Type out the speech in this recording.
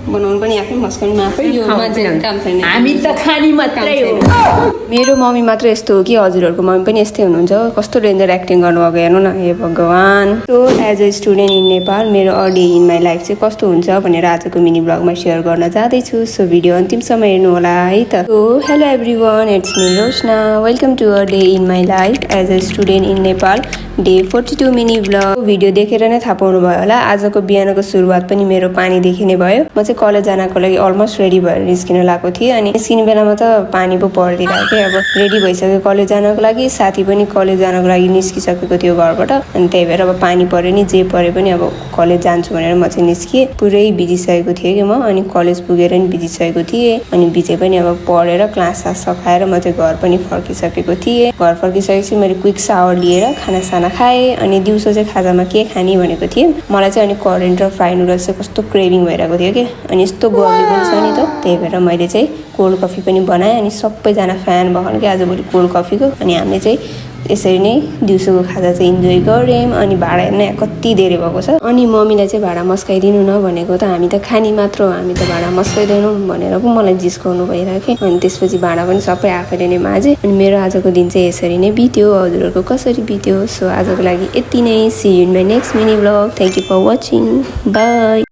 बनाउनु पनि आफै मस्काउनु आफै यो मान्छेको काम छैन हामी त खानी मात्रै हो मेरो मम्मी मात्र यस्तो हो कि हजुरहरूको मम्मी पनि यस्तै हुनुहुन्छ कस्तो डेन्जर एक्टिङ गर्नुभएको हेर्नु न हे भगवान so as a student in Nepal मेरो a day in my life चाहिँ कस्तो हुन्छ भनेर आजको मिनी ब्लगमा सेयर गर्न जाँदैछु सो भिडियो अन्तिमसम्म हेर्नु होला है त so hello everyone it's me Roshana welcome to a day in my life as a student in Nepal day 42 mini vlog video देखेर नै थाहा पाउनु भयो होला आजको बिहानको सुरुवात पनि मेरो पानीदेखि नै भयो म चाहिँ कलेज जानको लागि अलमोस्ट रेडी भएर निस्किन लागेको थिएँ अनि निस्किने बेलामा त पानी पो परिदिरहेको थिएँ अब रेडी भइसक्यो कलेज जानको लागि साथी पनि कलेज जानको लागि निस्किसकेको थियो घरबाट अनि त्यही भएर अब पानी पऱ्यो नि जे परे पनि अब कलेज जान्छु भनेर म चाहिँ निस्किएँ पुरै भिजिसकेको थिएँ कि म अनि कलेज पुगेर नि भिजिसकेको थिएँ अनि भिजे पनि अब पढेर क्लास सास सकाएर म चाहिँ घर पनि फर्किसकेको थिएँ घर फर्किसकेपछि मैले क्विक सावर लिएर खानासाना खाएँ अनि दिउँसो चाहिँ खाजामा के खाने भनेको थिएँ मलाई चाहिँ अनि करेन्ट र फ्राई नुडल्स चाहिँ कस्तो क्रेभिङ भइरहेको थियो कि अनि यस्तो गर्मी पनि छ नि त त्यही भएर मैले चाहिँ कोल्ड कफी पनि बनाएँ अनि सबैजना फ्यान भयो कि आजभोलि कोल्ड कफीको अनि हामीले चाहिँ यसरी नै दिउँसोको खाजा चाहिँ इन्जोय गऱ्यौँ अनि भाडा हेर्न कति धेरै भएको छ अनि मम्मीलाई चाहिँ भाडा मस्काइदिनु न भनेको त हामी त खानी मात्र हो हामी त भाडा मस्काइदैनौँ भनेर पो मलाई जिस्काउनु भइरहेको अनि त्यसपछि भाडा पनि सबै आफैले नै माझे अनि मेरो आजको दिन चाहिँ यसरी नै बित्यो हजुरहरूको कसरी बित्यो सो आजको लागि यति नै see you in my next mini vlog thank you for watching by